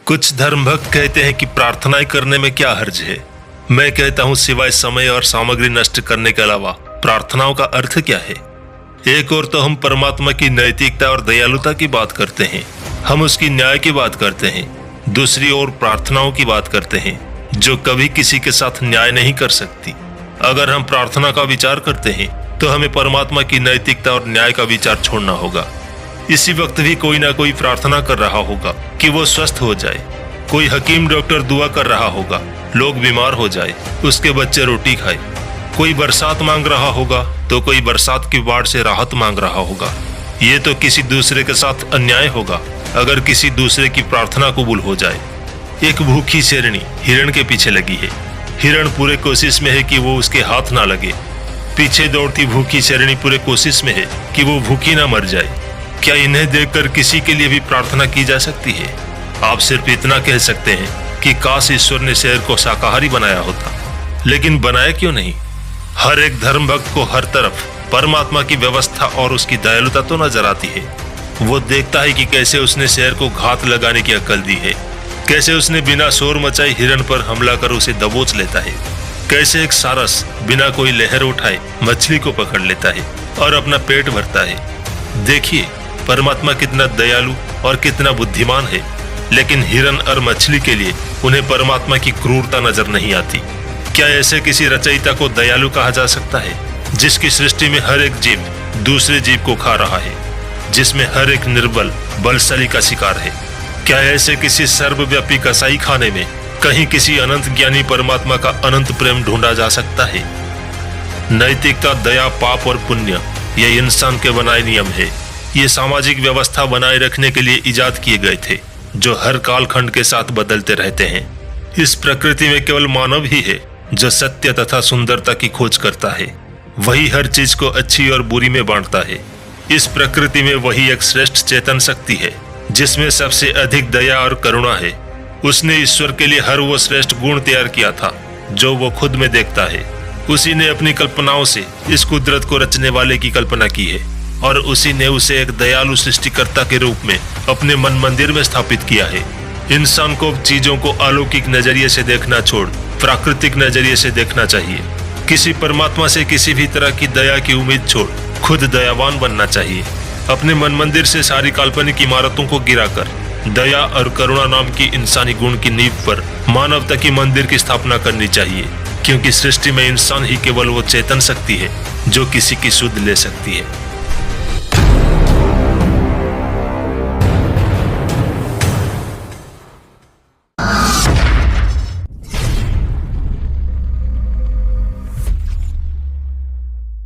कुछ धर्म भक्त कहते हैं कि प्रार्थनाएं करने में क्या हर्ज है। मैं कहता हूं सिवाय समय और सामग्री नष्ट करने के अलावा प्रार्थनाओं का अर्थ क्या है। एक और तो हम परमात्मा की नैतिकता और दयालुता की बात करते हैं, हम उसकी न्याय की बात करते हैं। दूसरी ओर प्रार्थनाओं की बात करते हैं जो कभी किसी के साथ न्याय नहीं कर सकती। अगर हम प्रार्थना का विचार करते हैं तो हमें परमात्मा की नैतिकता और न्याय का विचार छोड़ना होगा। इसी वक्त भी कोई ना कोई प्रार्थना कर रहा होगा कि वो स्वस्थ हो जाए। कोई हकीम डॉक्टर दुआ कर रहा होगा लोग बीमार हो जाए, उसके बच्चे रोटी खाए। कोई बरसात मांग रहा होगा तो कोई बरसात की बाढ़ से राहत मांग रहा होगा। ये तो किसी दूसरे के साथ अन्याय होगा अगर किसी दूसरे की प्रार्थना कबूल हो जाए। एक भूखी शेरनी हिरण के पीछे लगी है। हिरण पूरे कोशिश में है कि वो उसके हाथ ना लगे। पीछे दौड़ती भूखी शेरनी पूरे कोशिश में है कि वो भूखी ना मर जाए। क्या इन्हें देखकर किसी के लिए भी प्रार्थना की जा सकती है? आप सिर्फ इतना कह सकते हैं कि काश ईश्वर ने शेर को शाकाहारी बनाया होता, लेकिन बनाया क्यों नहीं? हर एक धर्म भक्त को हर तरफ परमात्मा की व्यवस्था और उसकी दयालुता तो नजर आती है। वो देखता है कि कैसे उसने शेर को घात लगाने की अक्ल दी है, कैसे उसने बिना शोर मचाए हिरण पर हमला कर उसे दबोच लेता है, कैसे एक सारस बिना कोई लहर उठाए मछली को पकड़ लेता है और अपना पेट भरता है। देखिए परमात्मा कितना दयालु और कितना बुद्धिमान है, लेकिन हिरण और मछली के लिए उन्हें परमात्मा की क्रूरता नजर नहीं आती। क्या ऐसे किसी रचयिता को दयालु कहा जा सकता है जिसकी सृष्टि में हर एक जीव दूसरे जीव को खा रहा है, जिसमें हर एक निर्बल बलशाली का शिकार है? क्या ऐसे किसी सर्वव्यापी कसाई खाने में कहीं किसी अनंत ज्ञानी परमात्मा का अनंत प्रेम ढूंढा जा सकता है? नैतिकता, दया, पाप और पुण्य ये इंसान के बनाए नियम है। ये सामाजिक व्यवस्था बनाए रखने के लिए इजाद किए गए थे जो हर कालखंड के साथ बदलते रहते हैं। इस प्रकृति में केवल मानव ही है जो सत्य तथा सुंदरता की खोज करता है। वही हर चीज को अच्छी और बुरी में बांटता है। इस प्रकृति में वही एक श्रेष्ठ चेतन शक्ति है जिसमें सबसे अधिक दया और करुणा है। उसने ईश्वर के लिए हर वो श्रेष्ठ गुण तैयार किया था जो वो खुद में देखता है। उसी ने अपनी कल्पनाओं से इस कुदरत को रचने वाले की कल्पना की है और उसी ने उसे एक दयालु सृष्टिकर्ता के रूप में अपने मन मंदिर में स्थापित किया है। इंसान को चीजों को अलौकिक नजरिए से देखना छोड़ प्राकृतिक नजरिए से देखना चाहिए। किसी परमात्मा से किसी भी तरह की दया की उम्मीद छोड़ खुद दयावान बनना चाहिए। अपने मन मंदिर से सारी काल्पनिक इमारतों को गिराकर दया और करुणा नाम की इंसानी गुण की नींव पर मानवता की मंदिर की स्थापना करनी चाहिए, क्योंकि सृष्टि में इंसान ही केवल वो चेतन शक्ति है जो किसी की सुध ले सकती है।